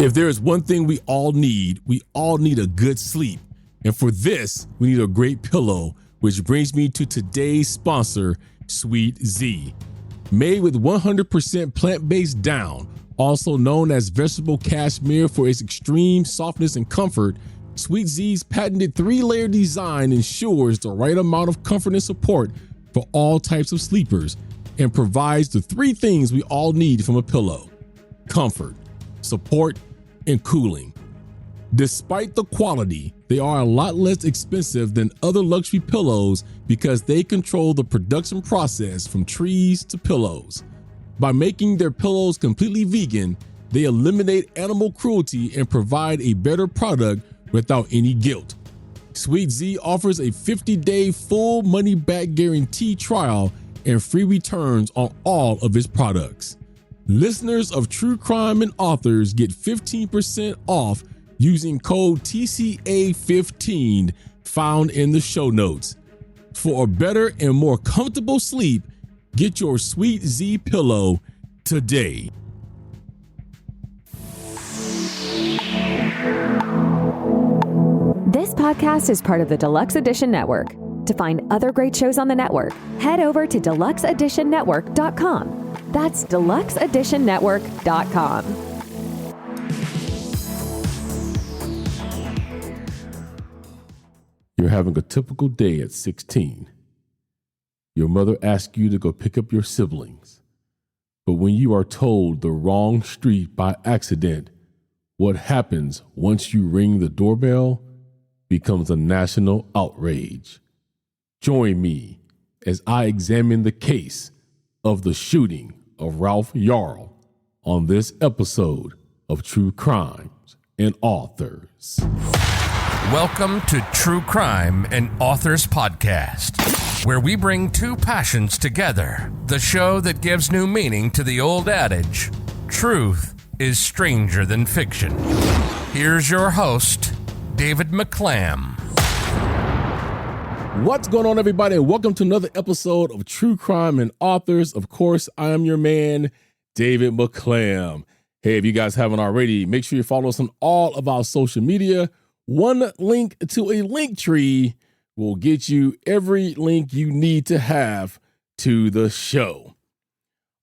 If there is one thing we all need a good sleep. And for this, we need a great pillow, which brings me to today's sponsor, Sweet Z. Made with 100% plant-based down, also known as vegetable cashmere for its extreme softness and comfort, Sweet Z's patented 3-layer design ensures the right amount of comfort and support for all types of sleepers and provides the 3 things we all need from a pillow: comfort, support, and cooling. Despite the quality, they are a lot less expensive than other luxury pillows because they control the production process from trees to pillows. By making their pillows completely vegan, they eliminate animal cruelty and provide a better product without any guilt. Sweet Z offers a 50-day full money-back guarantee trial and free returns on all of its products. Listeners of True Crime and Authors get 15% off using code TCA15 found in the show notes. For a better and more comfortable sleep, get your Sweet Z pillow today. This podcast is part of the Deluxe Edition Network. To find other great shows on the network, head over to deluxeeditionnetwork.com. That's deluxeeditionnetwork.com. You're having a typical day at 16. Your mother asks you to go pick up your siblings. But when you are told the wrong street by accident, what happens once you ring the doorbell becomes a national outrage. Join me as I examine the case of the shooting of Ralph Yarl on this episode of True Crimes and Authors. Welcome to True Crime and Authors Podcast, where we bring 2 passions together. The show that gives new meaning to the old adage, truth is stranger than fiction. Here's your host, David McClam. What's going on, everybody? Welcome to another episode of True Crime and Authors. Of course, I am your man, David McClam. Hey, if you guys haven't already, make sure you follow us on all of our social media. One link to a link tree will get you every link you need to have to the show.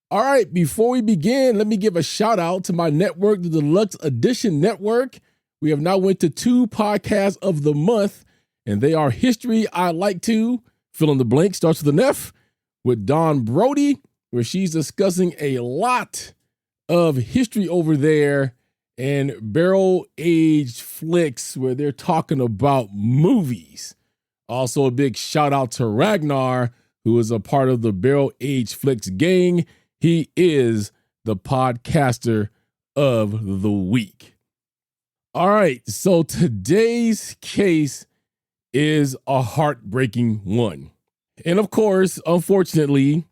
All right, before we begin, let me give a shout out to my network, the Deluxe Edition Network. We have now went to 2 podcasts of the month, and they are History I Like To, fill in the blank, starts with an F, with Dawn Brody, where she's discussing a lot of history over there, and Barrel Aged Flicks, where they're talking about movies. Also, a big shout out to Ragnar, who is a part of the Barrel Aged Flicks gang. He is the podcaster of the week. All right, so today's case is a heartbreaking one. And of course, unfortunately,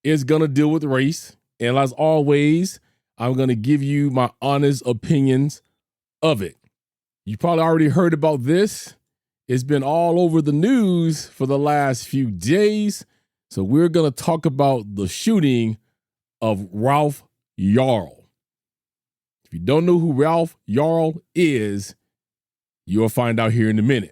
it's going to deal with race. And as always, I'm going to give you my honest opinions of it. You probably already heard about this. It's been all over the news for the last few days. So we're going to talk about the shooting of Ralph Yarl. If you don't know who Ralph Yarl is, you'll find out here in a minute.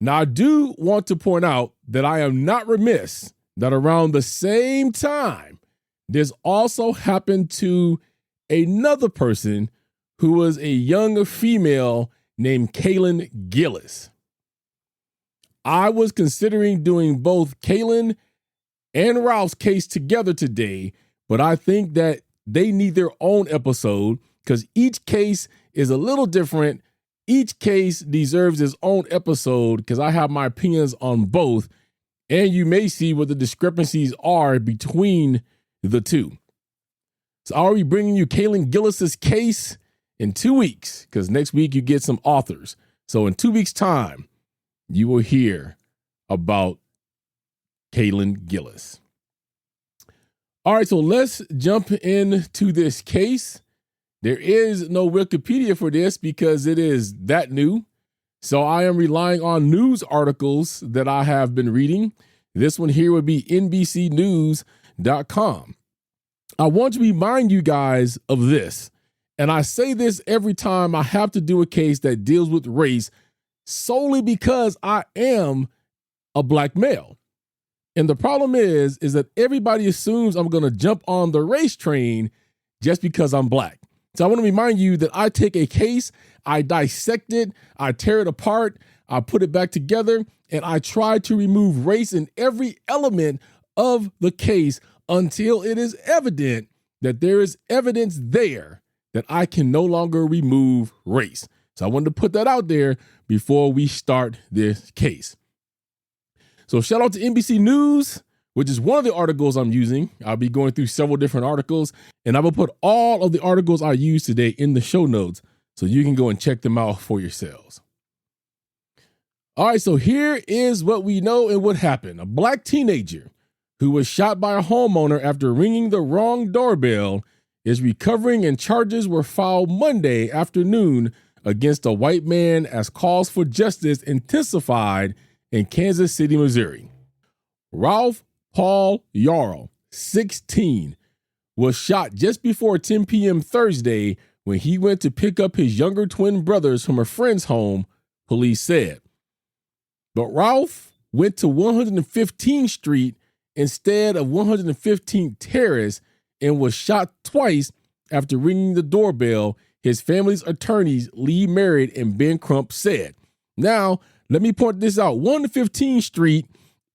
Now, I do want to point out that I am not remiss that around the same time, this also happened to another person who was a young female named Kaylin Gillis. I was considering doing both Kaylin and Ralph's case together today, but I think that they need their own episode because each case is a little different. Each case deserves its own episode because I have my opinions on both, and you may see what the discrepancies are between the two. So I'll be bringing you Kaylin Gillis's case in 2 weeks because next week you get some authors. So in 2 weeks' time, you will hear about Kaylin Gillis. All right, so let's jump into this case. There is no Wikipedia for this because it is that new. So I am relying on news articles that I have been reading. This one here would be NBCnews.com. I want to remind you guys of this. And I say this every time I have to do a case that deals with race solely because I am a black male. And the problem is that everybody assumes I'm going to jump on the race train just because I'm black. So I want to remind you that I take a case, I dissect it, I tear it apart, I put it back together, and I try to remove race in every element of the case until it is evident that there is evidence there that I can no longer remove race. So I wanted to put that out there before we start this case. So shout out to NBC News, which is one of the articles I'm using. I'll be going through several different articles, and I will put all of the articles I use today in the show notes so you can go and check them out for yourselves. All right, so here is what we know and what happened. A black teenager who was shot by a homeowner after ringing the wrong doorbell is recovering, and charges were filed Monday afternoon against a white man as calls for justice intensified in Kansas City, Missouri. Ralph Yarl, 16, was shot just before 10 p.m. Thursday when he went to pick up his younger twin brothers from a friend's home, police said. But Ralph went to 115th Street instead of 115th Terrace and was shot twice after ringing the doorbell, his family's attorneys Lee Merritt and Ben Crump said. Now, let me point this out. 115th Street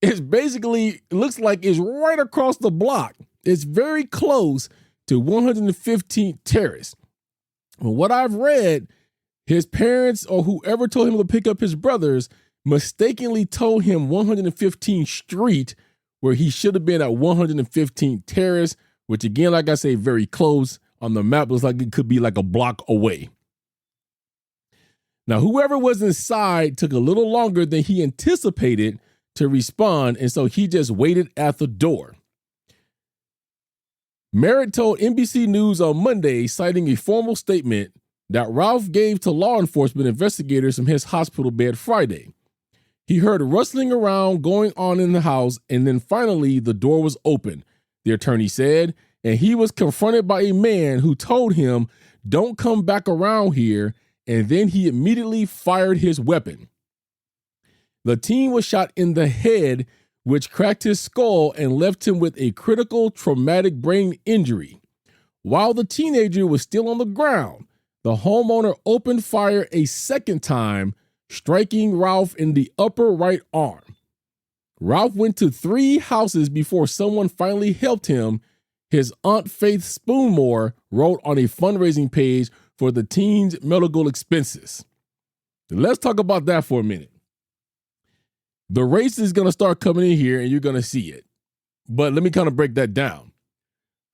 is basically, looks like it's right across the block. It's very close to 115th Terrace. From what I've read, his parents or whoever told him to pick up his brothers mistakenly told him 115th Street, where he should have been at 115th Terrace, which again, like I say, very close. On the map, looks like it could be like a block away. Now, whoever was inside took a little longer than he anticipated to respond, and so he just waited at the door. Merritt told NBC News on Monday, citing a formal statement that Ralph gave to law enforcement investigators from his hospital bed Friday. He heard rustling around going on in the house, and then finally the door was open, the attorney said, and he was confronted by a man who told him, "Don't come back around here," and then he immediately fired his weapon. The teen was shot in the head, which cracked his skull and left him with a critical traumatic brain injury. While the teenager was still on the ground, the homeowner opened fire a second time, striking Ralph in the upper right arm. Ralph went to 3 houses before someone finally helped him, his Aunt Faith Spoonmore wrote on a fundraising page for the teen's medical expenses. Let's talk about that for a minute. The race is going to start coming in here and you're going to see it. But let me kind of break that down.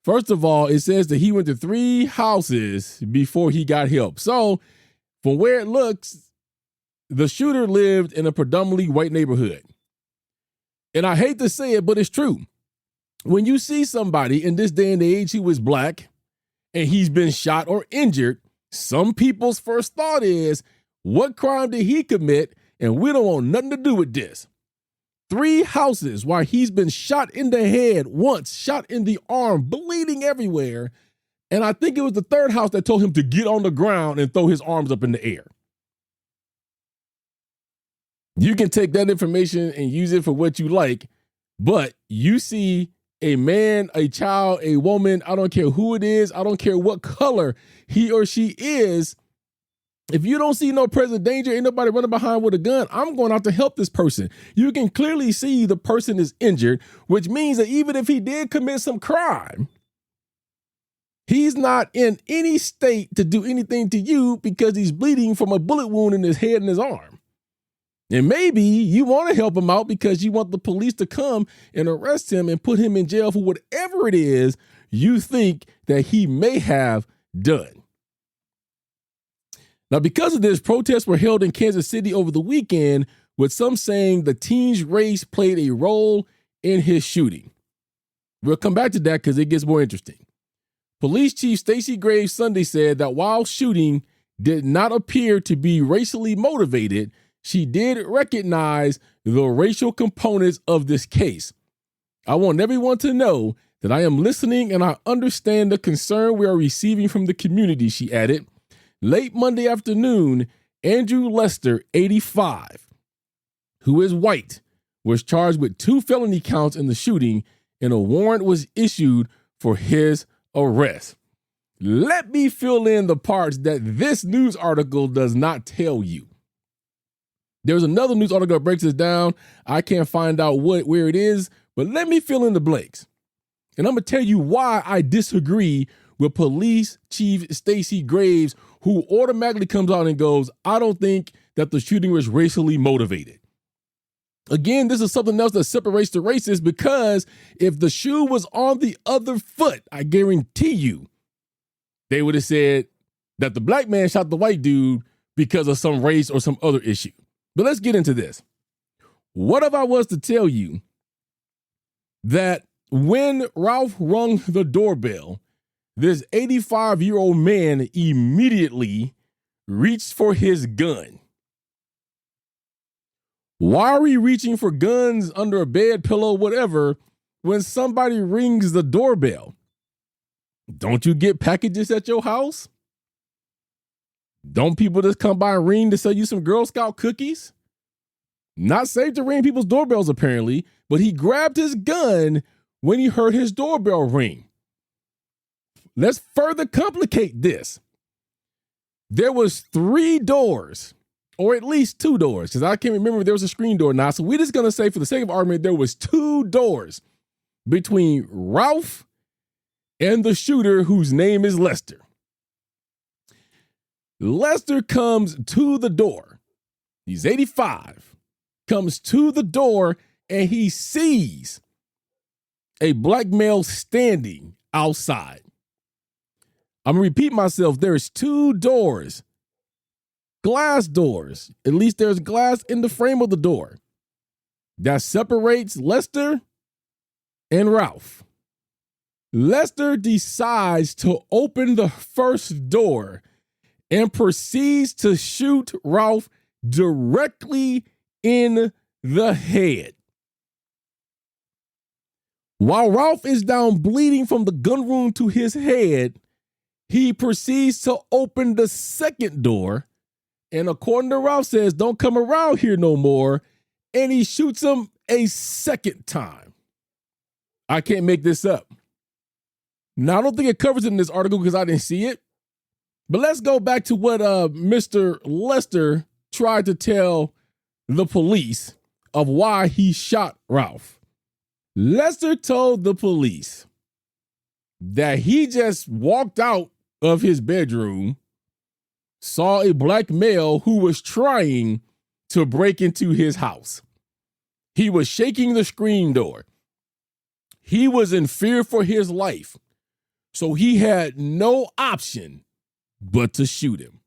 First of all, it says that he went to 3 houses before he got help. So from where it looks, the shooter lived in a predominantly white neighborhood. And I hate to say it, but it's true. When you see somebody in this day and age who is black and he's been shot or injured, some people's first thought is, what crime did he commit? And we don't want nothing to do with this. 3 houses while he's been shot in the head once, shot in the arm, bleeding everywhere. And I think it was the 3rd house that told him to get on the ground and throw his arms up in the air. You can take that information and use it for what you like, but you see a man, a child, a woman, I don't care who it is, I don't care what color he or she is. If you don't see no present danger, ain't nobody running behind with a gun, I'm going out to help this person. You can clearly see the person is injured, which means that even if he did commit some crime, he's not in any state to do anything to you because he's bleeding from a bullet wound in his head and his arm. And maybe you want to help him out because you want the police to come and arrest him and put him in jail for whatever it is you think that he may have done. Now, because of this, protests were held in Kansas City over the weekend, with some saying the teen's race played a role in his shooting. We'll come back to that because it gets more interesting. Police Chief Stacey Graves Sunday said that while shooting did not appear to be racially motivated, she did recognize the racial components of this case. I want everyone to know that I am listening and I understand the concern we are receiving from the community, she added. Late Monday afternoon, Andrew Lester, 85, who is white, was charged with 2 felony counts in the shooting, and a warrant was issued for his arrest. Let me fill in the parts that this news article does not tell you. There's another news article that breaks this down. I can't find out where it is, but let me fill in the blanks. And I'm going to tell you why I disagree with Police Chief Stacey Graves, who automatically comes out and goes, I don't think that the shooting was racially motivated. Again, this is something else that separates the races, because if the shoe was on the other foot, I guarantee you, they would have said that the black man shot the white dude because of some race or some other issue. But let's get into this. What if I was to tell you that when Ralph rung the doorbell, this 85-year-old man immediately reached for his gun? Why are we reaching for guns under a bed, pillow, whatever, when somebody rings the doorbell? Don't you get packages at your house? Don't people just come by and ring to sell you some Girl Scout cookies? Not safe to ring people's doorbells, apparently, but he grabbed his gun when he heard his doorbell ring. Let's further complicate this. There was 3 doors, or at least 2 doors, because I can't remember if there was a screen door or not. So we're just going to say, for the sake of argument, there was 2 doors between Ralph and the shooter, whose name is Lester. Lester comes to the door. He's 85, comes to the door, and he sees a black male standing outside. I'm going to repeat myself. There's 2 doors, glass doors. At least there's glass in the frame of the door that separates Lester and Ralph. Lester decides to open the first door and proceeds to shoot Ralph directly in the head. While Ralph is down bleeding from the gun wound to his head, he proceeds to open the second door, and according to Ralph, says, don't come around here no more, and he shoots him a second time. I can't make this up. Now, I don't think it covers it in this article because I didn't see it. But let's go back to what Mr. Lester tried to tell the police of why he shot Ralph. Lester told the police that he just walked out of his bedroom, saw a black male who was trying to break into his house. He was shaking the screen door. He was in fear for his life. So he had no option but to shoot him.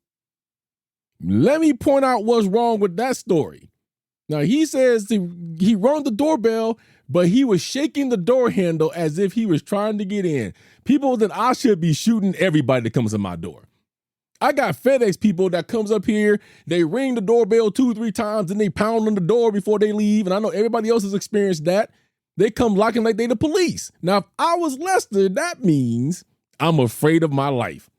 Let me point out what's wrong with that story. Now, he says he rang the doorbell, but he was shaking the door handle as if he was trying to get in. People that I should be shooting everybody that comes to my door. I got FedEx people that comes up here, they ring the doorbell 2-3 times, and they pound on the door before they leave. And I know everybody else has experienced that. They come locking like they the police. Now, if I was Lester, that means I'm afraid of my life.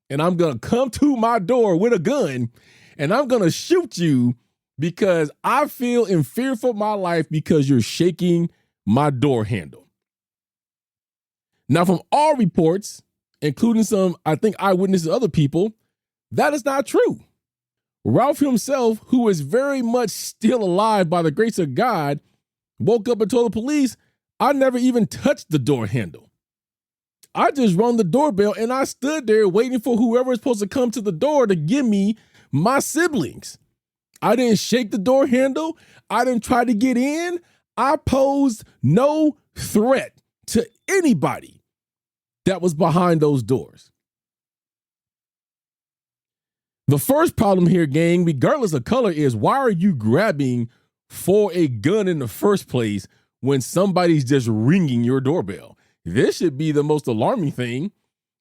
And I'm going to come to my door with a gun, and I'm going to shoot you because I feel in fear for my life because you're shaking my door handle. Now, from all reports, including some, I think, eyewitnesses, other people, that is not true. Ralph himself, who is very much still alive by the grace of God, woke up and told the police, I never even touched the door handle. I just rung the doorbell and I stood there waiting for whoever is supposed to come to the door to give me my siblings. I didn't shake the door handle. I didn't try to get in. I posed no threat to anybody that was behind those doors. The first problem here, gang, regardless of color, is why are you grabbing for a gun in the first place when somebody's just ringing your doorbell? This should be the most alarming thing.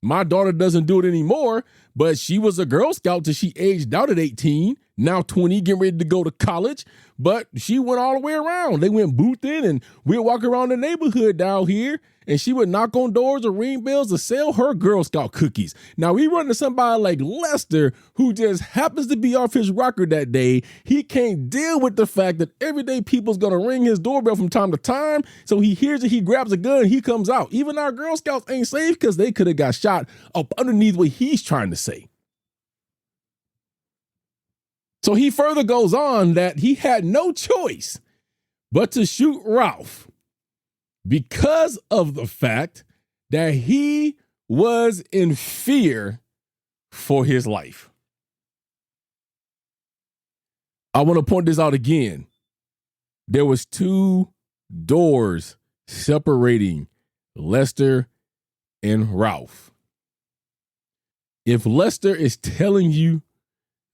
My daughter doesn't do it anymore, but she was a Girl Scout till she aged out at 18, now 20, getting ready to go to college. But she went all the way around. They went booth in, and we'd walk around the neighborhood down here, and she would knock on doors or ring bells to sell her Girl Scout cookies. Now, we run to somebody like Lester, who just happens to be off his rocker that day. He can't deal with the fact that everyday people's going to ring his doorbell from time to time. So he hears it, he grabs a gun, he comes out. Even our Girl Scouts ain't safe because they could have got shot up underneath what he's trying to say. So he further goes on that he had no choice but to shoot Ralph because of the fact that he was in fear for his life. I want to point this out again. There was 2 doors separating Lester and Ralph. If Lester is telling you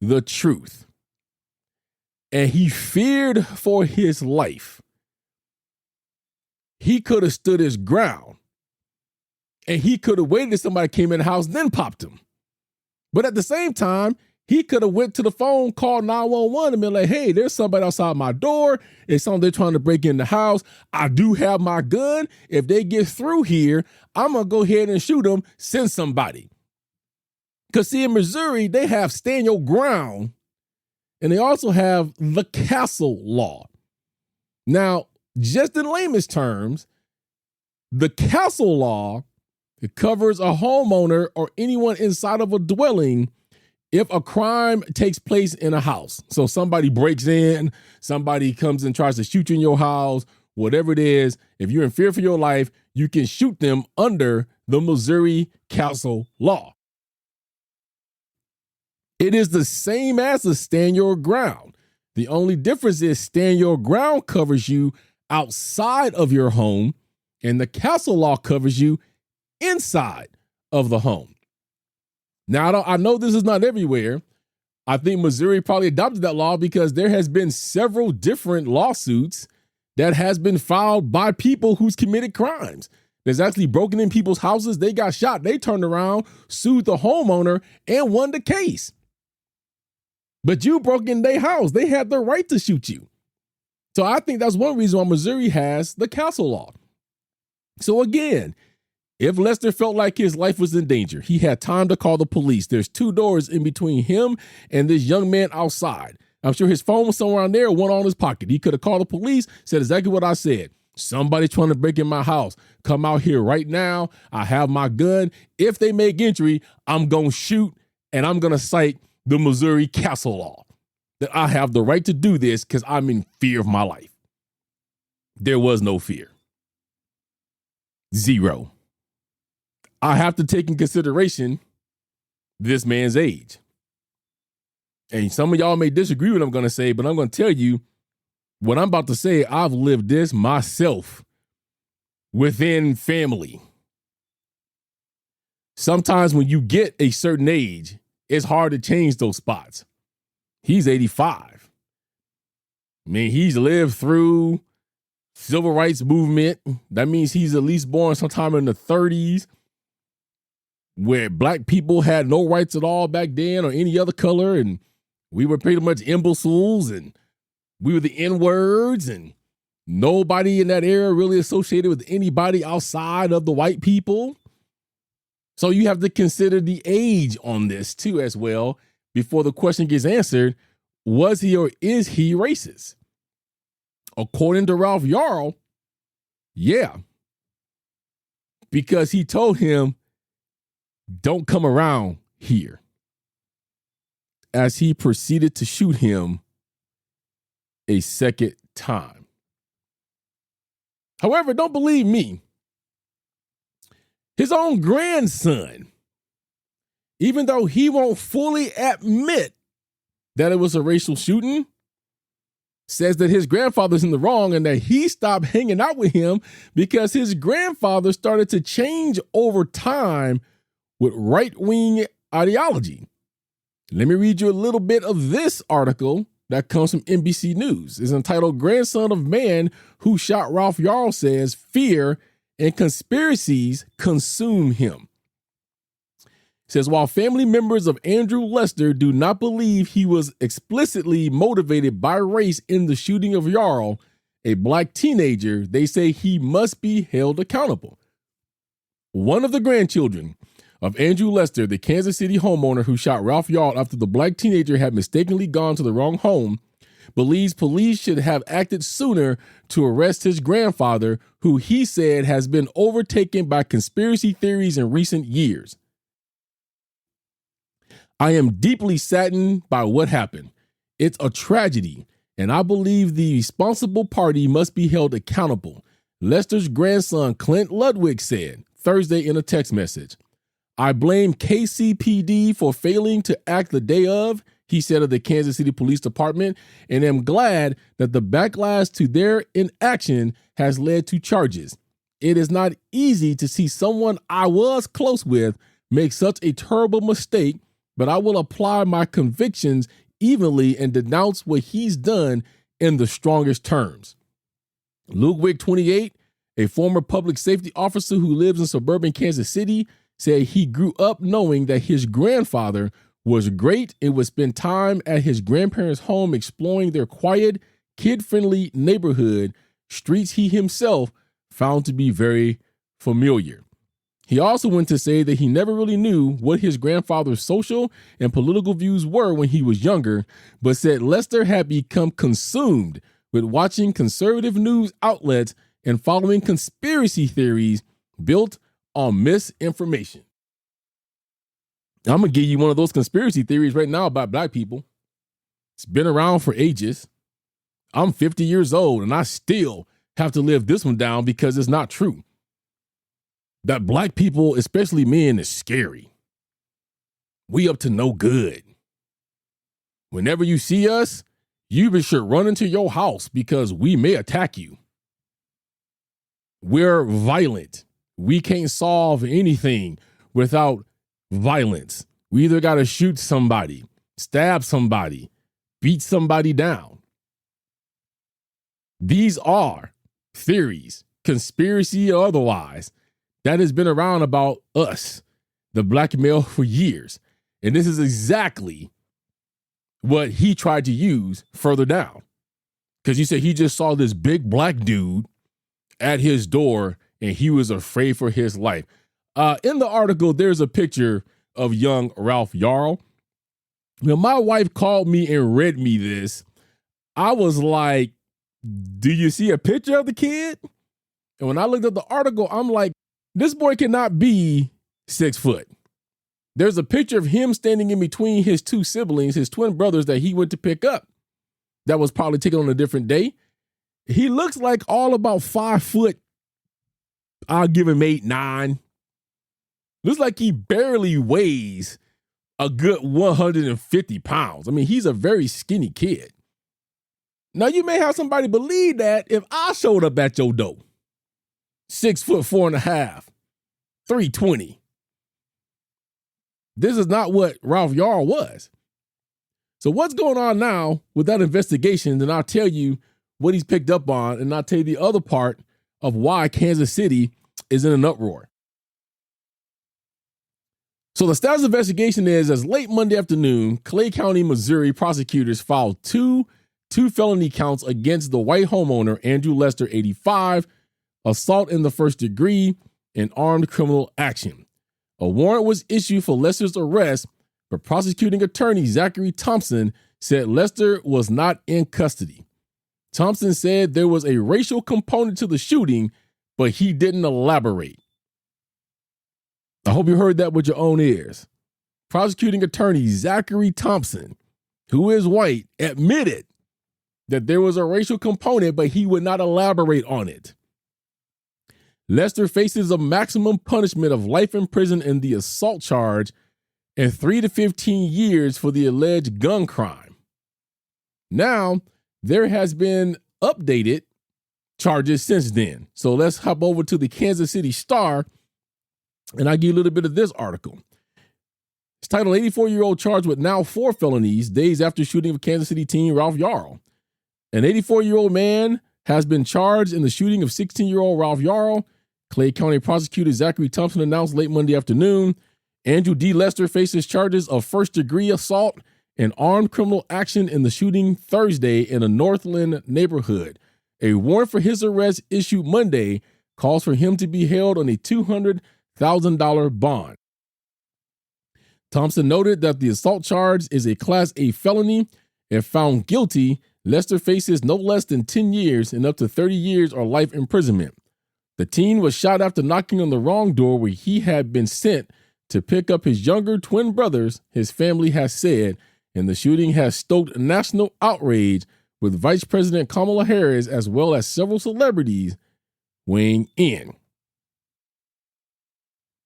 the truth, and he feared for his life, he could have stood his ground, and he could have waited till somebody came in the house, then popped him. But at the same time, he could have went to the phone, called 911 and been like, hey, there's somebody outside my door. It's something they're trying to break in the house. I do have my gun. If they get through here, I'm going to go ahead and shoot them, send somebody. Because see, in Missouri, they have stand your ground, and they also have the castle law. Now, just in layman's terms, the castle law, it covers a homeowner or anyone inside of a dwelling if a crime takes place in a house. So somebody breaks in, somebody comes and tries to shoot you in your house, whatever it is, if you're in fear for your life, you can shoot them under the Missouri castle law. It is the same as a stand your ground. The only difference is stand your ground covers you outside of your home, and the castle law covers you inside of the home. Now, I know this is not everywhere. I think Missouri probably adopted that law because there has been several different lawsuits that has been filed by people who's committed crimes. There's actually broken in people's houses. They got shot. They turned around, sued the homeowner, and won the case. But you broke in their house. They had the right to shoot you. So I think that's one reason why Missouri has the castle law. So again, if Lester felt like his life was in danger, he had time to call the police. There's 2 doors in between him and this young man outside. I'm sure his phone was somewhere on there, one on his pocket. He could have called the police, said exactly what I said. Somebody trying to break in my house. Come out here right now. I have my gun. If they make entry, I'm going to shoot, and I'm going to cite the Missouri castle law that I have the right to do this because I'm in fear of my life. There was no fear. 0. I have to take in consideration this man's age. And some of y'all may disagree with what I'm going to say, but I'm going to tell you what I'm about to say. I've lived this myself within family. Sometimes when you get a certain age, it's hard to change those spots. He's 85. I mean, he's lived through civil rights movement. That means he's at least born sometime in the 30s, where black people had no rights at all back then or any other color. And we were pretty much imbeciles and we were the N-words, and nobody in that era really associated with anybody outside of the white people. So you have to consider the age on this too as well before the question gets answered. Was he or is he racist? According to Ralph Yarl, yeah. Because he told him, don't come around here, as he proceeded to shoot him a second time. However, don't believe me. His own grandson, even though he won't fully admit that it was a racial shooting, says that his grandfather's in the wrong and that he stopped hanging out with him because his grandfather started to change over time with right-wing ideology. Let me read you a little bit of this article that comes from NBC News. It's entitled, "Grandson of Man Who Shot Ralph Yarl Says Fear and Conspiracies Consume Him." It says, while family members of Andrew Lester do not believe he was explicitly motivated by race in the shooting of Yarl, a black teenager, they say he must be held accountable. One of the grandchildren of Andrew Lester, the Kansas City homeowner who shot Ralph Yarl after the black teenager had mistakenly gone to the wrong home, believes police should have acted sooner to arrest his grandfather, who he said has been overtaken by conspiracy theories in recent years. I am deeply saddened by what happened. It's a tragedy, and I believe the responsible party must be held accountable, Lester's grandson Clint Ludwig said Thursday in a text message. I blame KCPD for failing to act the day of, he said of the Kansas City Police Department, and am glad that the backlash to their inaction has led to charges. It is not easy to see someone I was close with make such a terrible mistake, but I will apply my convictions evenly and denounce what he's done in the strongest terms. Ludwig, 28, a former public safety officer who lives in suburban Kansas City, said he grew up knowing that his grandfather was great and would spend time at his grandparents' home exploring their quiet, kid-friendly neighborhood, streets he himself found to be very familiar. He also went to say that he never really knew what his grandfather's social and political views were when he was younger, but said Lester had become consumed with watching conservative news outlets and following conspiracy theories built on misinformation. I'm going to give you one of those conspiracy theories right now about black people. It's been around for ages. I'm 50 years old and I still have to live this one down because it's not true. That black people, especially men, is scary. We up to no good. Whenever you see us, you should run into your house because we may attack you. We're violent. We can't solve anything without violence. We either got to shoot somebody, stab somebody, beat somebody down. These are theories, conspiracy or otherwise, that has been around about us, the black male, for years. And this is exactly what he tried to use further down. Because he said he just saw this big black dude at his door and he was afraid for his life. In the article, there's a picture of young Ralph Yarl. When my wife called me and read me this, I was like, do you see a picture of the kid? And when I looked at the article, I'm like, this boy cannot be 6 foot. There's a picture of him standing in between his two siblings, his twin brothers that he went to pick up. That was probably taken on a different day. He looks like all about 5 foot. I'll give him 8, 9. Looks like he barely weighs a good 150 pounds. I mean, he's a very skinny kid. Now, you may have somebody believe that if I showed up at your door, 6 foot 4.5, 320. This is not what Ralph Yarl was. So what's going on now with that investigation? Then I'll tell you what he's picked up on, and I'll tell you the other part of why Kansas City is in an uproar. So the status of the investigation is, as late Monday afternoon, Clay County, Missouri prosecutors filed two felony counts against the white homeowner, Andrew Lester, 85, assault in the first degree, and armed criminal action. A warrant was issued for Lester's arrest, but prosecuting attorney Zachary Thompson said Lester was not in custody. Thompson said there was a racial component to the shooting, but he didn't elaborate. I hope you heard that with your own ears. Prosecuting attorney Zachary Thompson, who is white, admitted that there was a racial component, but he would not elaborate on it. Lester faces a maximum punishment of life in prison in the assault charge and 3 to 15 years for the alleged gun crime. Now, there has been updated charges since then. So let's hop over to the Kansas City Star, and I'll give you a little bit of this article. It's titled 84-year-old charged with now 4 felonies days after shooting of Kansas City teen Ralph Yarl. An 84-year-old man has been charged in the shooting of 16-year-old Ralph Yarl. Clay County prosecutor Zachary Thompson announced late Monday afternoon. Andrew D. Lester faces charges of first-degree assault and armed criminal action in the shooting Thursday in a Northland neighborhood. A warrant for his arrest issued Monday calls for him to be held on a $200,000 $200,000 bond. Thompson noted that the assault charge is a Class A felony. If found guilty, Lester faces no less than 10 years and up to 30 years or life imprisonment. The teen was shot after knocking on the wrong door where he had been sent to pick up his younger twin brothers, his family has said, and the shooting has stoked national outrage with Vice President Kamala Harris as well as several celebrities weighing in.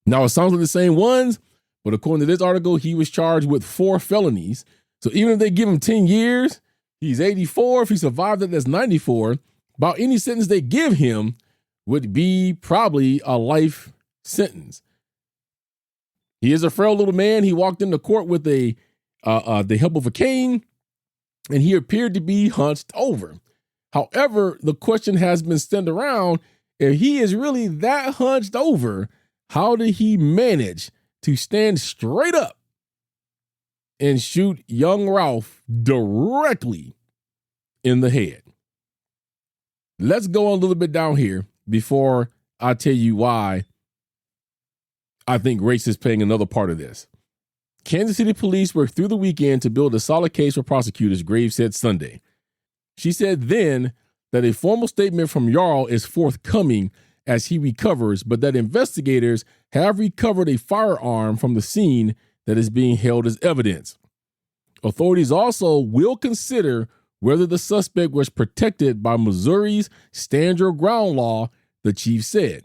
Now, it sounds like the same ones, but according to this article, he was charged with 4 felonies. So even if they give him 10 years, he's 84. If he survived it, that's 94. About any sentence they give him would be probably a life sentence. He is a frail little man. He walked into court with the help of a cane, and he appeared to be hunched over. However, the question has been sent around, if he is really that hunched over, how did he manage to stand straight up and shoot young Ralph directly in the head? Let's go a little bit down here before I tell you why I think race is playing another part of this. Kansas City police worked through the weekend to build a solid case for prosecutors, Graves said Sunday. She said then that a formal statement from Yarl is forthcoming as he recovers, but that investigators have recovered a firearm from the scene that is being held as evidence. Authorities also will consider whether the suspect was protected by Missouri's stand your ground law, the chief said.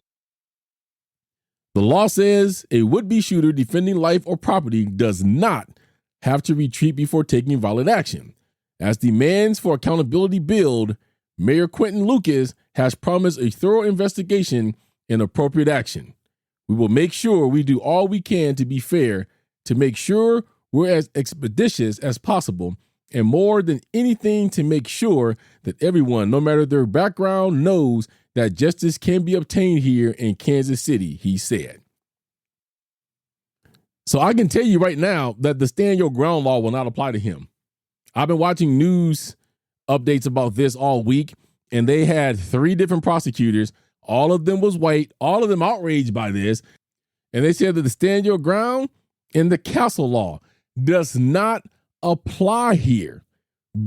The law says a would-be shooter defending life or property does not have to retreat before taking violent action. As demands for accountability build, Mayor Quentin Lucas has promised a thorough investigation and appropriate action. We will make sure we do all we can to be fair, to make sure we're as expeditious as possible, and more than anything to make sure that everyone, no matter their background, knows that justice can be obtained here in Kansas City, he said. So I can tell you right now that the stand your ground law will not apply to him. I've been watching news updates about this all week, and they had 3 different prosecutors. All of them was white, all of them outraged by this. And they said that the stand your ground and the castle law does not apply here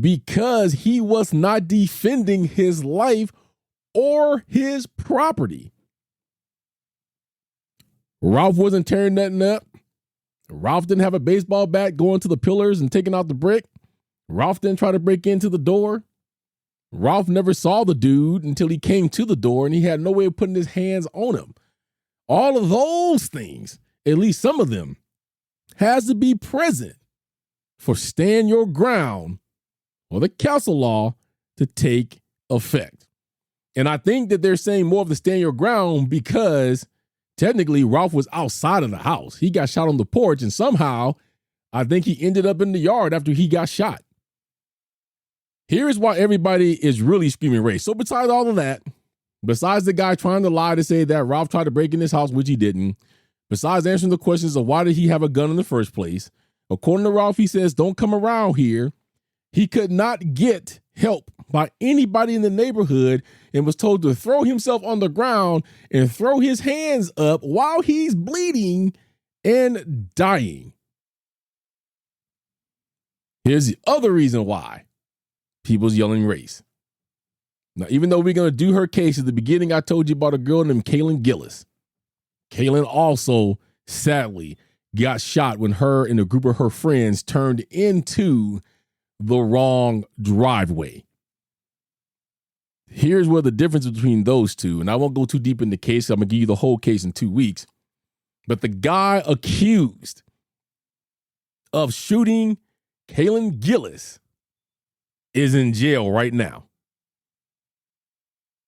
because he was not defending his life or his property. Ralph wasn't tearing nothing up. Ralph didn't have a baseball bat going to the pillars and taking out the brick. Ralph didn't try to break into the door. Ralph never saw the dude until he came to the door and he had no way of putting his hands on him. All of those things, at least some of them, has to be present for stand your ground or the castle law to take effect. And I think that they're saying more of the stand your ground because technically Ralph was outside of the house. He got shot on the porch and somehow I think he ended up in the yard after he got shot. Here is why everybody is really screaming race. So besides all of that, besides the guy trying to lie to say that Ralph tried to break in his house, which he didn't, besides answering the questions of why did he have a gun in the first place, according to Ralph, he says, don't come around here. He could not get help by anybody in the neighborhood and was told to throw himself on the ground and throw his hands up while he's bleeding and dying. Here's the other reason why people's yelling race. Now, even though we're going to do her case, at the beginning, I told you about a girl named Kaylin Gillis. Kaylin also, sadly, got shot when her and a group of her friends turned into the wrong driveway. Here's where the difference between those two, and I won't go too deep in the case. I'm going to give you the whole case in 2 weeks. But the guy accused of shooting Kaylin Gillis is in jail right now.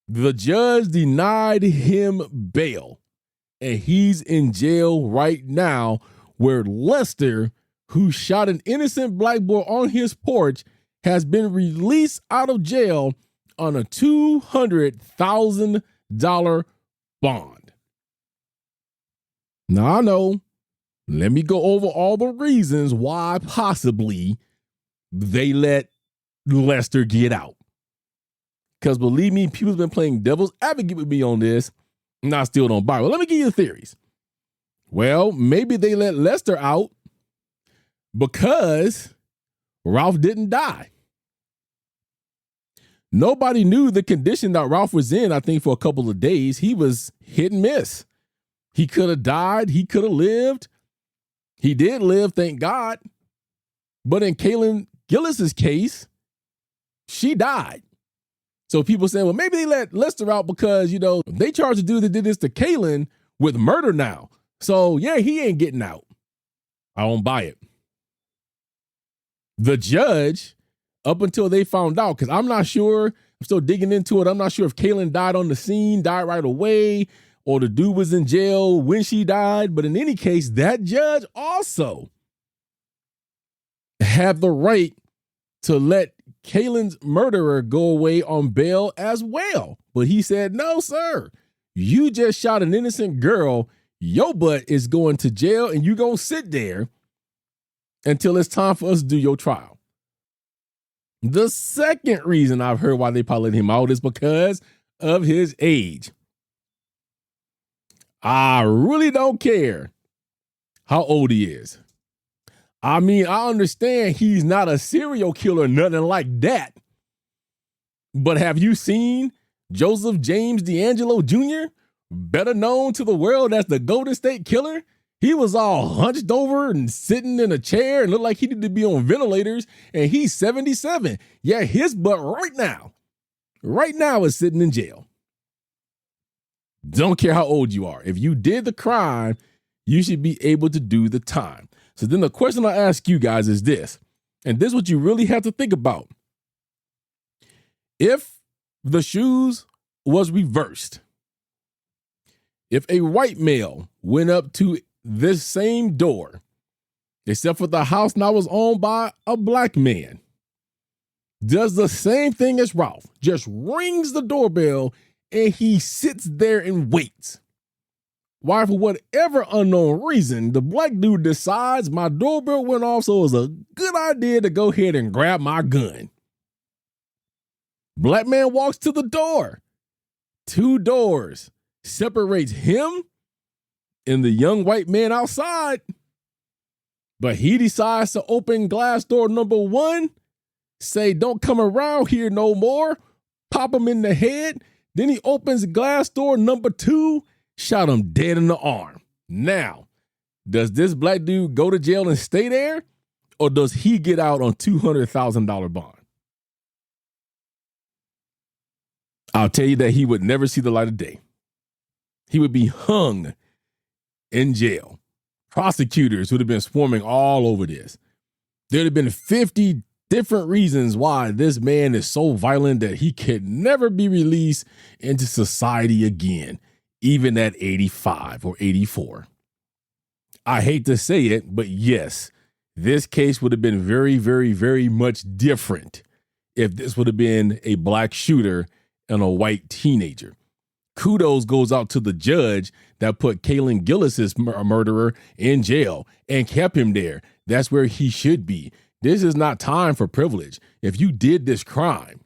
The judge denied him bail, and he's in jail right now, where Lester, who shot an innocent black boy on his porch, has been released out of jail on a $200,000 bond. Now, I know, let me go over all the reasons why possibly they let Lester get out. Because believe me, people have been playing devil's advocate with me on this, and I still don't buy it. Well, let me give you the theories. Well, maybe they let Lester out because Ralph didn't die. Nobody knew the condition that Ralph was in, I think, for a couple of days. He was hit and miss. He could have died. He could have lived. He did live, thank God. But in Kaylin Gillis's case, she died. So people say, well, maybe they let Lester out because, they charged the dude that did this to Kaylin with murder now. So, yeah, he ain't getting out. I don't buy it. The judge, up until they found out, because I'm not sure, I'm still digging into it. I'm not sure if Kaylin died on the scene, died right away, or the dude was in jail when she died. But in any case, that judge also had the right to let Kaylin's murderer go away on bail as well. But he said, no, sir, you just shot an innocent girl. Your butt is going to jail and you're going to sit there until it's time for us to do your trial. The second reason I've heard why they probably let him out is because of his age. I really don't care how old he is. I mean, I understand he's not a serial killer, nothing like that. But have you seen Joseph James D'Angelo Jr., better known to the world as the Golden State Killer? He was all hunched over and sitting in a chair and looked like he needed to be on ventilators, and he's 77. Yeah, his butt right now is sitting in jail. Don't care how old you are. If you did the crime, you should be able to do the time. So then the question I ask you guys is this, and this is what you really have to think about. If the shoes was reversed, if a white male went up to this same door, except for the house now was owned by a black man, does the same thing as Ralph, just rings the doorbell and he sits there and waits. Why, for whatever unknown reason, the black dude decides my doorbell went off, so it's a good idea to go ahead and grab my gun. Black man walks to the door. 2 doors separates him and the young white man outside. But he decides to open glass door number 1, say, don't come around here no more, pop him in the head. Then he opens glass door number 2, shot him dead in the arm. Now, does this black dude go to jail and stay there, or does he get out on $200,000 bond? I'll tell you that he would never see the light of day. He would be hung in jail. Prosecutors would have been swarming all over this. There'd have been 50 different reasons why this man is so violent that he could never be released into society again, even at 85 or 84. I hate to say it, but yes, this case would have been very, very, very much different if this would have been a black shooter and a white teenager. Kudos goes out to the judge that put Kaylin Gillis's murderer in jail and kept him there. That's where he should be. This is not time for privilege. If you did this crime,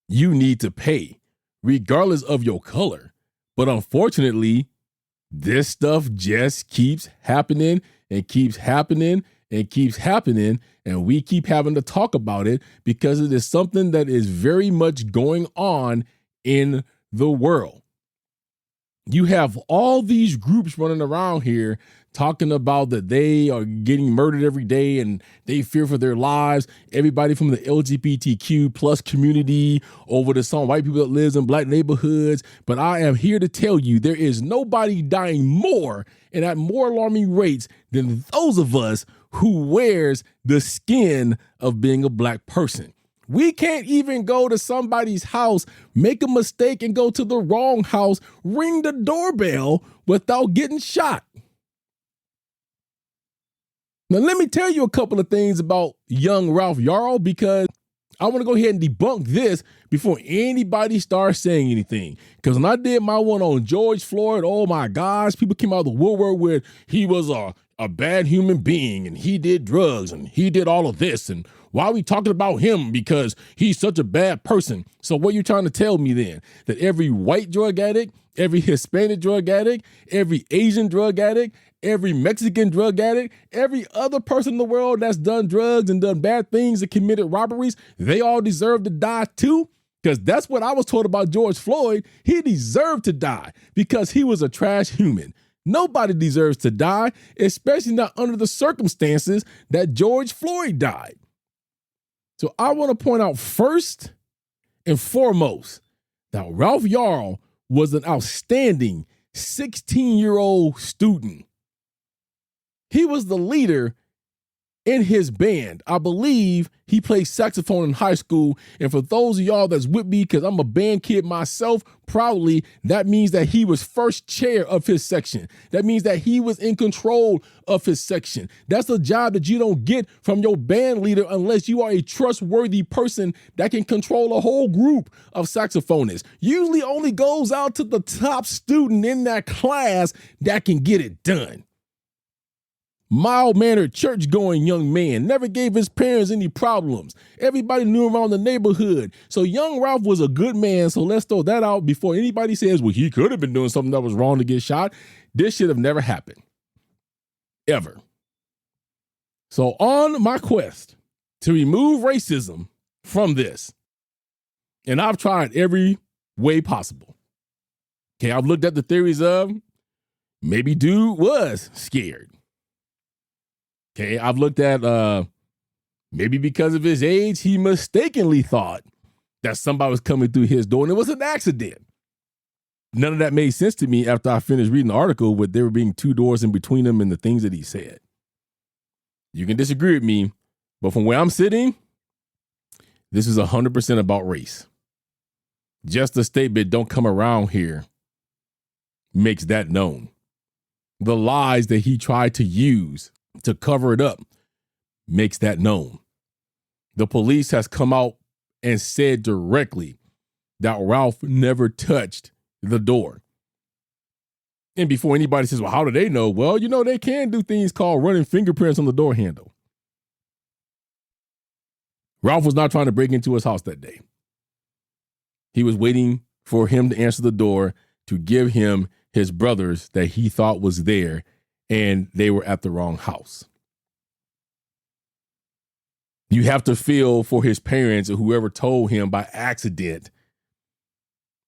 you need to pay, regardless of your color. But unfortunately, this stuff just keeps happening and keeps happening and keeps happening. And we keep having to talk about it because it is something that is very much going on in the world. You have all these groups running around here talking about that they are getting murdered every day and they fear for their lives. Everybody from the LGBTQ plus community over to some white people that lives in black neighborhoods. But I am here to tell you there is nobody dying more and at more alarming rates than those of us who wears the skin of being a black person. We can't even go to somebody's house, make a mistake and go to the wrong house, ring the doorbell without getting shot. Now, let me tell you a couple of things about young Ralph Yarl because I want to go ahead and debunk this before anybody starts saying anything. Because when I did my one on George Floyd, oh my gosh, people came out of the woodwork with he was a a bad human being and he did drugs and he did all of this. And why are we talking about him? Because he's such a bad person. So what you trying to tell me then? That every white drug addict, every Hispanic drug addict, every Asian drug addict, every Mexican drug addict, every other person in the world that's done drugs and done bad things and committed robberies, they all deserve to die too? Because that's what I was told about George Floyd. He deserved to die because he was a trash human. Nobody deserves to die, especially not under the circumstances that George Floyd died. So I want to point out first and foremost that Ralph Yarl was an outstanding 16-year-old student. He was the leader in his band. I believe he played saxophone in high school. And for those of y'all that's with me, because I'm a band kid myself, proudly, that means that he was first chair of his section. That means that he was in control of his section. That's a job that you don't get from your band leader unless you are a trustworthy person that can control a whole group of saxophonists. Usually only goes out to the top student in that class that can get it done. Mild-mannered, church-going young man, never gave his parents any problems. Everybody knew him around the neighborhood. So young Ralph was a good man, so let's throw that out before anybody says, well, he could have been doing something that was wrong to get shot. This should have never happened. Ever. So on my quest to remove racism from this, and I've tried every way possible. Okay, I've looked at the theories of maybe dude was scared. Okay, I've looked at maybe because of his age, he mistakenly thought that somebody was coming through his door and it was an accident. None of that made sense to me after I finished reading the article with there being two doors in between them and the things that he said. You can disagree with me, but from where I'm sitting, this is 100% about race. Just the statement, don't come around here, makes that known. The lies that he tried to use to cover it up makes that known. The police has come out and said directly that Ralph never touched the door. And before anybody says, well, how do they know? Well, you know, they can do things called running fingerprints on the door handle. Ralph was not trying to break into his house that day. He was waiting for him to answer the door to give him his brothers that he thought was there, and they were at the wrong house. You have to feel for his parents or whoever told him by accident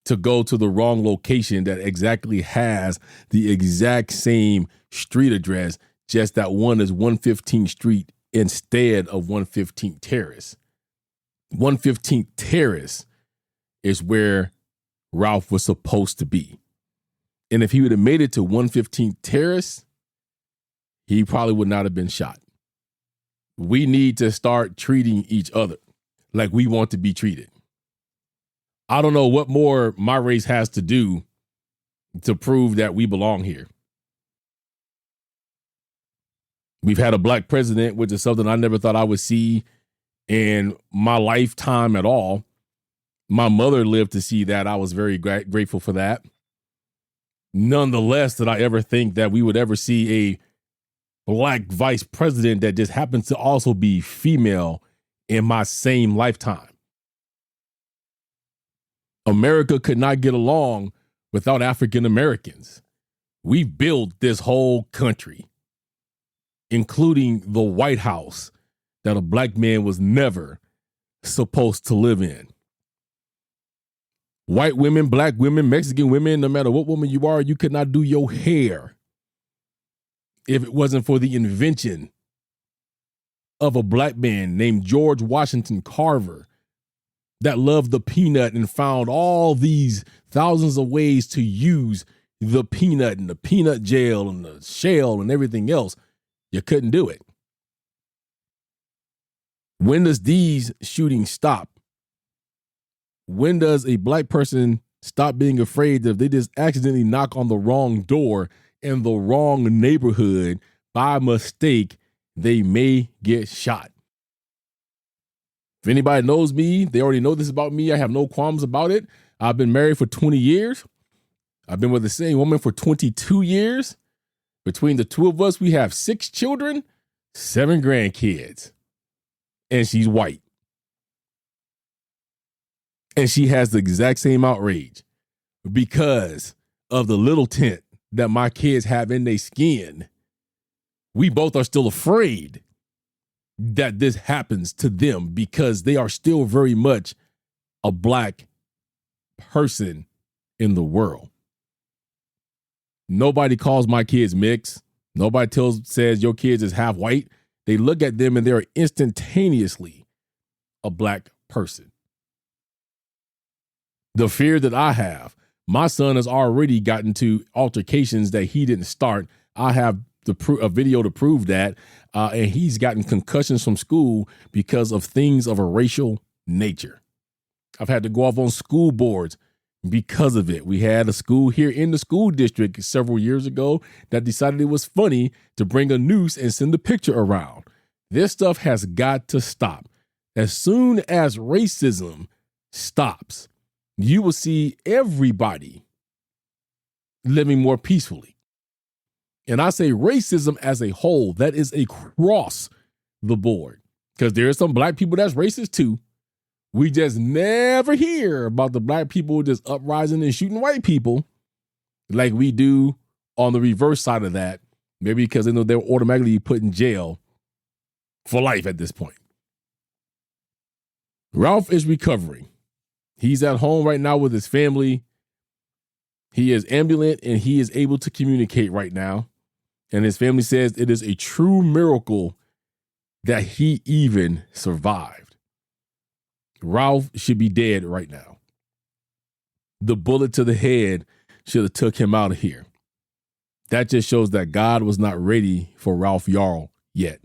to go to the wrong location that exactly has the exact same street address, just that one is 115th Street instead of 115th Terrace. 115th Terrace is where Ralph was supposed to be. And if he would have made it to 115th Terrace, he probably would not have been shot. We need to start treating each other like we want to be treated. I don't know what more my race has to do to prove that we belong here. We've had a black president, which is something I never thought I would see in my lifetime at all. My mother lived to see that. I was very grateful for that. Nonetheless, did I ever think that we would ever see a black vice president that just happens to also be female in my same lifetime. America could not get along without African Americans. We built this whole country, including the White House that a black man was never supposed to live in. White women, black women, Mexican women, no matter what woman you are, you could not do your hair if it wasn't for the invention of a black man named George Washington Carver that loved the peanut and found all these thousands of ways to use the peanut and the peanut gel and the shell and everything else. You couldn't do it. When does these shootings stop? When does a black person stop being afraid that if they just accidentally knock on the wrong door in the wrong neighborhood by mistake, they may get shot? If anybody knows me, they already know this about me. I have no qualms about it. I've been married for 20 years. I've been with the same woman for 22 years. Between the two of us, we have 6 children, 7 grandkids, and she's white. And she has the exact same outrage because of the little tint that my kids have in their skin. We both are still afraid that this happens to them because they are still very much a black person in the world. Nobody calls my kids mixed. Nobody says your kids is half white. They look at them and they're instantaneously a black person. The fear that I have, my son has already gotten to altercations that he didn't start. I have a video to prove that, and he's gotten concussions from school because of things of a racial nature. I've had to go off on school boards because of it. We had a school here in the school district several years ago that decided it was funny to bring a noose and send a picture around. This stuff has got to stop. As soon as racism stops, you will see everybody living more peacefully. And I say racism as a whole, that is across the board, because there are some black people that's racist too. We just never hear about the black people just uprising and shooting white people like we do on the reverse side of that, maybe because they know they're automatically put in jail for life at this point. Ralph is recovering. He's at home right now with his family. He is ambulant and he is able to communicate right now. And his family says it is a true miracle that he even survived. Ralph should be dead right now. The bullet to the head should have took him out of here. That just shows that God was not ready for Ralph Yarl yet.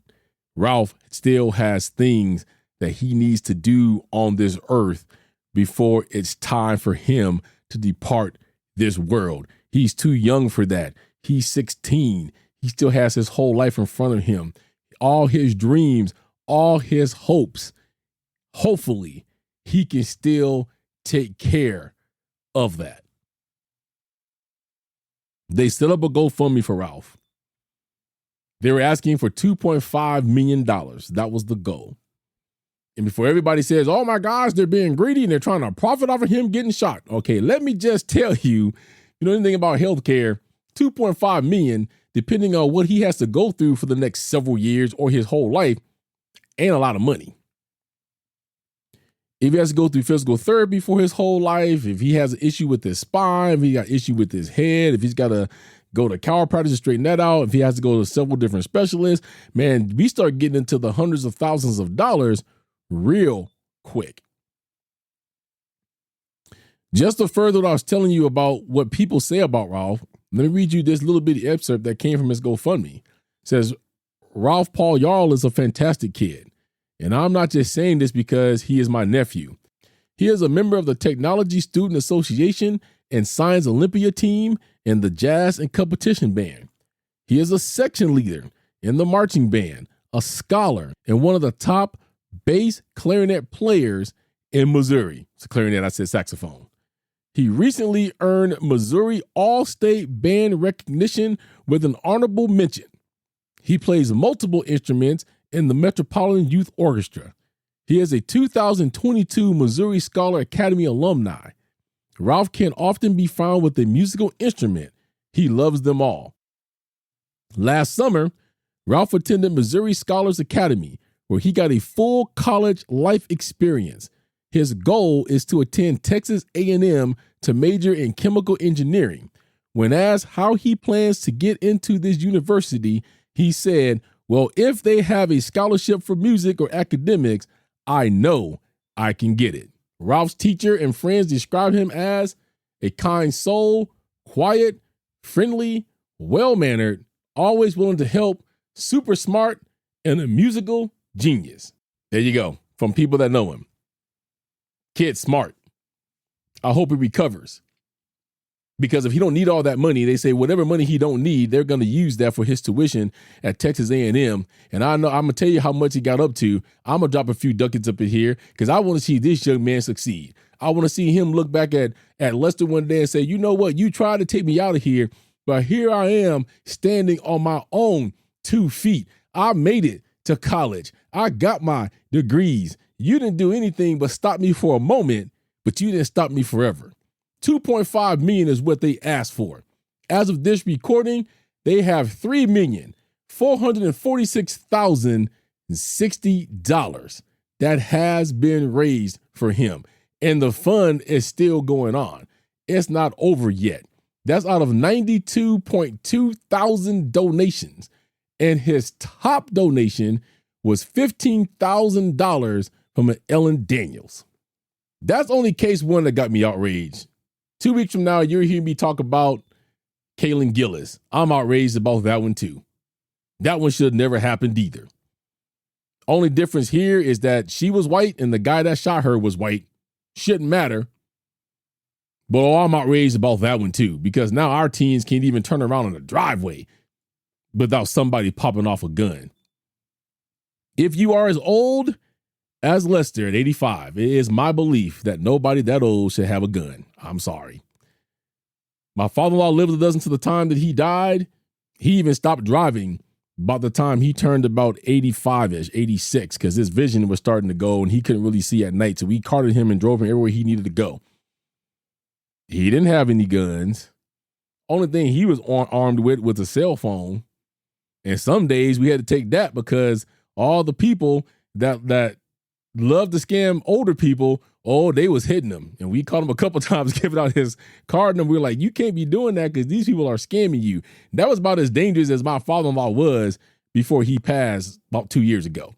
Ralph still has things that he needs to do on this earth before it's time for him to depart this world. He's too young for that. He's 16. He still has his whole life in front of him. All his dreams, all his hopes. Hopefully, he can still take care of that. They set up a GoFundMe for Ralph. They were asking for $2.5 million. That was the goal. And before everybody says, oh my gosh, they're being greedy and they're trying to profit off of him getting shot. Okay, let me just tell you, you know anything about healthcare, $2.5 million, depending on what he has to go through for the next several years or his whole life, ain't a lot of money. If he has to go through physical therapy for his whole life, if he has an issue with his spine, if he got issue with his head, if he's got to go to chiropractor to straighten that out, if he has to go to several different specialists, man, we start getting into the hundreds of thousands of dollars real quick. Just to further what I was telling you about what people say about Ralph, let me read you this little bitty excerpt that came from his GoFundMe. It says, Ralph Paul Yarl is a fantastic kid. And I'm not just saying this because he is my nephew. He is a member of the Technology Student Association and Science Olympia team and the Jazz and Competition Band. He is a section leader in the marching band, a scholar, and one of the top bass clarinet players in Missouri. It's a clarinet, I said saxophone. He recently earned Missouri All-State Band recognition with an honorable mention. He plays multiple instruments in the Metropolitan Youth Orchestra. He is a 2022 Missouri Scholar Academy alumni. Ralph can often be found with a musical instrument. He loves them all. Last summer, Ralph attended Missouri Scholars Academy, where he got a full college life experience. His goal is to attend Texas A&M to major in chemical engineering. When asked how he plans to get into this university, he said, well, if they have a scholarship for music or academics, I know I can get it. Ralph's teacher and friends describe him as a kind soul, quiet, friendly, well-mannered, always willing to help, super smart, and a musical genius. There you go, from people that know him. Kid smart. I hope he recovers. Because if he don't need all that money, they say whatever money he don't need, they're going to use that for his tuition at Texas A&M. And I know I'm going to tell you how much he got up to. I'm going to drop a few ducats up in here because I want to see this young man succeed. I want to see him look back at Lester one day and say, you know what? You tried to take me out of here, But here I am standing on my own 2 feet. I made it to college. I got my degrees. You didn't do anything but stop me for a moment, but you didn't stop me forever. $2.5 million is what they asked for. As of this recording, they have $3,446,060 that has been raised for him. And the fund is still going on. It's not over yet. That's out of 92.2 thousand donations. And his top donation was $15,000 from an Ellen Daniels. That's only case one that got me outraged. 2 weeks from now, you'll hear me talk about Kaylin Gillis. I'm outraged about that one too. That one should have never happened either. Only difference here is that she was white and the guy that shot her was white. Shouldn't matter. But I'm outraged about that one too, because now our teens can't even turn around in the driveway without somebody popping off a gun. If you are as old as Lester at 85, it is my belief that nobody that old should have a gun. I'm sorry. My father-in-law lived with us until the time that he died. He even stopped driving about the time he turned about 85-ish, 86, because his vision was starting to go and he couldn't really see at night. So we carted him and drove him everywhere he needed to go. He didn't have any guns. Only thing he was armed with was a cell phone. And some days we had to take that because all the people that loved to scam older people, they was hitting him. And we caught him a couple times giving out his card number. We were like, you can't be doing that because these people are scamming you. That was about as dangerous as my father-in-law was before he passed about 2 years ago.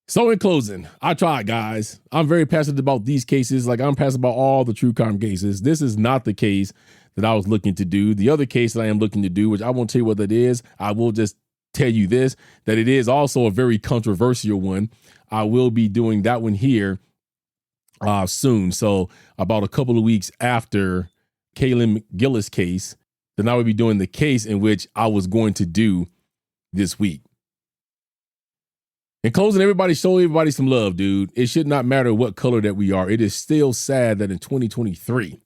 So in closing, I tried, guys. I'm very passionate about these cases. Like I'm passionate about all the true crime cases. This is not the case that I was looking to do. The other case that I am looking to do, which I won't tell you what that is, I will just tell you this, that it is also a very controversial one. I will be doing that one here soon. So about a couple of weeks after Kaylin Gillis case, then I will be doing the case in which I was going to do this week. In closing, everybody show everybody some love, dude. It should not matter what color that we are. It is still sad that in 2023,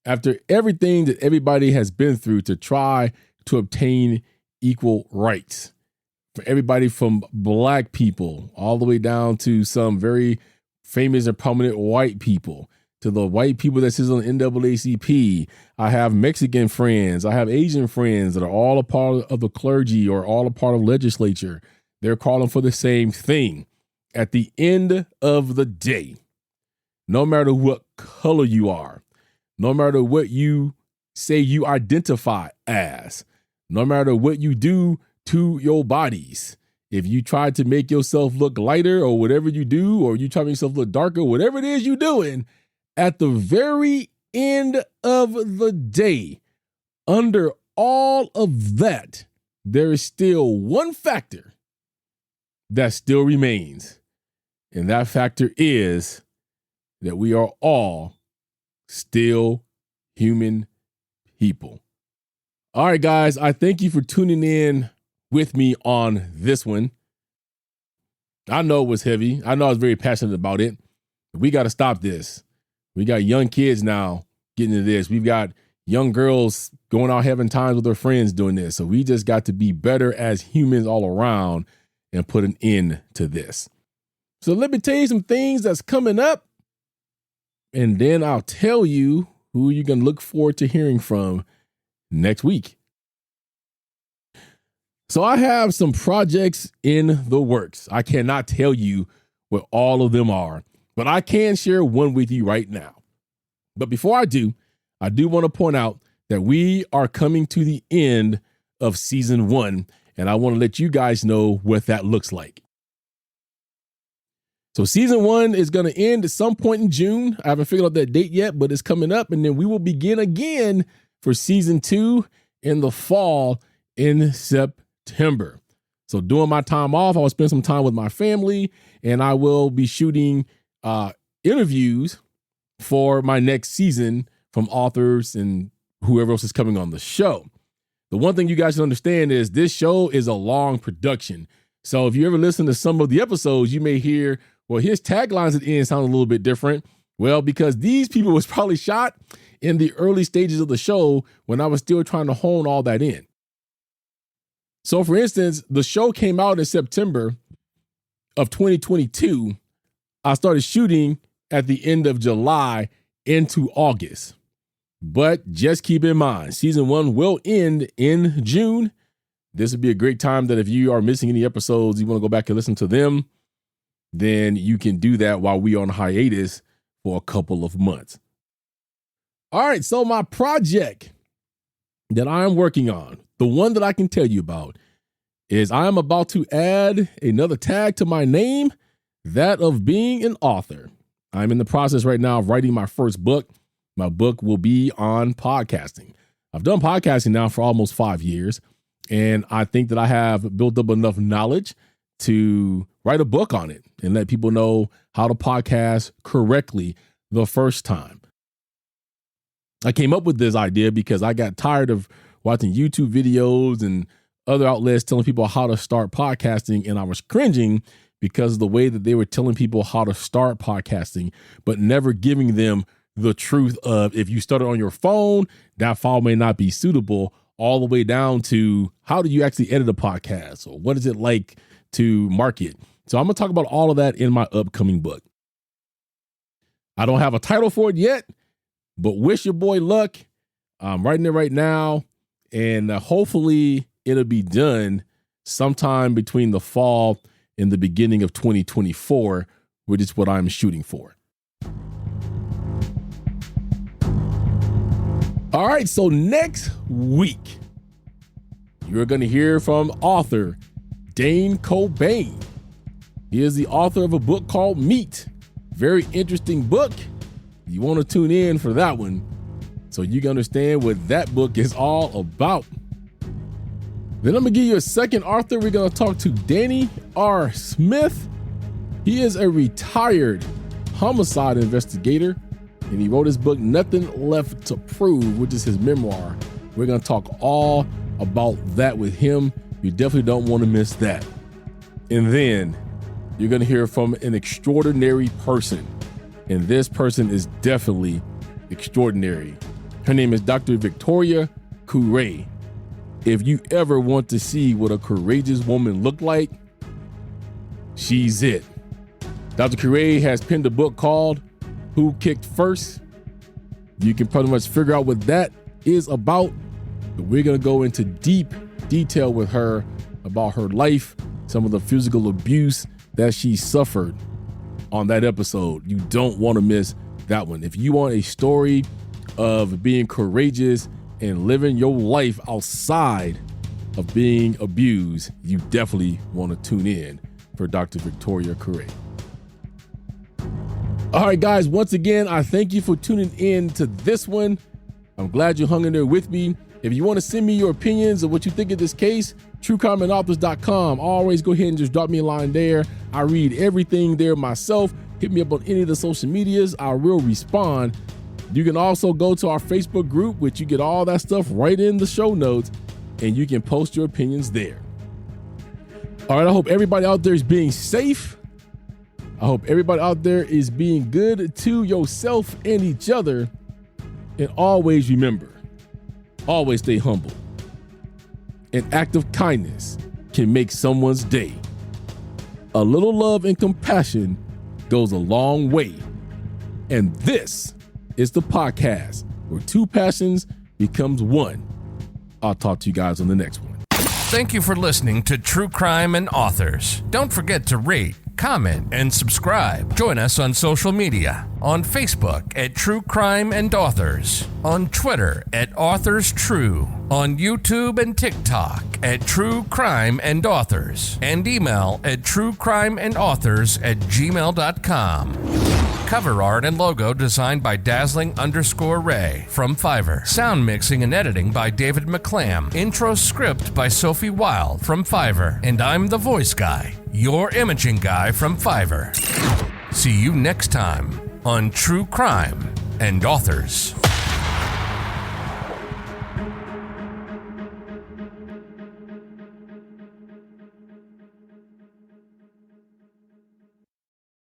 after everything that everybody has been through to try to obtain equal rights, for everybody from black people all the way down to some very famous and prominent white people, to the white people that sits on the NAACP. I have Mexican friends. I have Asian friends that are all a part of the clergy or all a part of legislature. They're calling for the same thing. At the end of the day, no matter what color you are, no matter what you say you identify as, no matter what you do to your bodies, if you try to make yourself look lighter or whatever you do, or you try to make yourself look darker, whatever it is you're doing, at the very end of the day, under all of that, there is still one factor that still remains. And that factor is that we are all still human people. All right, guys, I thank you for tuning in with me on this one. I know it was heavy. I know I was very passionate about it. We got to stop this. We got young kids now getting into this. We've got young girls going out having times with their friends doing this. So we just got to be better as humans all around and put an end to this. So let me tell you some things that's coming up, and then I'll tell you who you can look forward to hearing from next week. So I have some projects in the works. I cannot tell you what all of them are, but I can share one with you right now. But before I do want to point out that we are coming to the end of season 1. And I want to let you guys know what that looks like. So season 1 is going to end at some point in June. I haven't figured out that date yet, but it's coming up. And then we will begin again for season 2 in the fall in September. So during my time off, I will spend some time with my family, and I will be shooting interviews for my next season from authors and whoever else is coming on the show. The one thing you guys should understand is this show is a long production. So if you ever listen to some of the episodes, you may hear, well, his taglines at the end sound a little bit different. Well, because these people was probably shot in the early stages of the show when I was still trying to hone all that in. So for instance, the show came out in September of 2022. I started shooting at the end of July into August. But just keep in mind, season 1 will end in June. This would be a great time that if you are missing any episodes, you want to go back and listen to them, then you can do that while we are on hiatus for a couple of months. All right, so my project that I'm working on, the one that I can tell you about, is I'm about to add another tag to my name, that of being an author. I'm in the process right now of writing my first book. My book will be on podcasting. I've done podcasting now for almost 5 years, and I think that I have built up enough knowledge to write a book on it and let people know how to podcast correctly the first time. I came up with this idea because I got tired of watching YouTube videos and other outlets telling people how to start podcasting, and I was cringing because of the way that they were telling people how to start podcasting, but never giving them the truth of, if you start it on your phone, that file may not be suitable, all the way down to how do you actually edit a podcast, or what is it like to market. So I'm going to talk about all of that in my upcoming book. I don't have a title for it yet, but wish your boy luck. I'm writing it right now, and hopefully it'll be done sometime between the fall and the beginning of 2024, which is what I'm shooting for. All right, so next week, you're going to hear from author Dane Cobain. He is the author of a book called Meat. Very interesting book. You want to tune in for that one so you can understand what that book is all about. Then I'm going to give you a second author. We're going to talk to Danny R. Smith. He is a retired homicide investigator, and he wrote his book, Nothing Left to Prove, which is his memoir. We're going to talk all about that with him. You definitely don't want to miss that. And then you're going to hear from an extraordinary person. And this person is definitely extraordinary. Her name is Dr. Victoria Couray. If you ever want to see what a courageous woman looked like, she's it. Dr. Couray has penned a book called Who Kicked First? You can pretty much figure out what that is about. But we're going to go into deep detail with her about her life, some of the physical abuse that she suffered on that episode. You don't want to miss that one. If you want a story of being courageous and living your life outside of being abused, you definitely want to tune in for Dr. Victoria Couray. All right, guys, once again, I thank you for tuning in to this one. I'm glad you hung in there with me. If you want to send me your opinions of what you think of this case, truecrimeandauthors.com. Always go ahead and just drop me a line there. I read everything there myself. Hit me up on any of the social medias. I will respond. You can also go to our Facebook group, which you get all that stuff right in the show notes, and you can post your opinions there. All right, I hope everybody out there is being safe. I hope everybody out there is being good to yourself and each other. And always remember, always stay humble. An act of kindness can make someone's day. A little love and compassion goes a long way. And this is the podcast where two passions becomes one. I'll talk to you guys on the next one. Thank you for listening to True Crime and Authors. Don't forget to rate, comment, and subscribe. Join us on social media. On Facebook at True Crime and Authors. On Twitter at Authors True. On YouTube and TikTok at True Crime and Authors. And email at truecrimeandauthors@gmail.com. Cover art and logo designed by Dazzling_Ray from Fiverr. Sound mixing and editing by David McClam. Intro script by Sophie Wild from Fiverr. And I'm the voice guy, your imaging guy from Fiverr. See you next time on True Crime and Authors.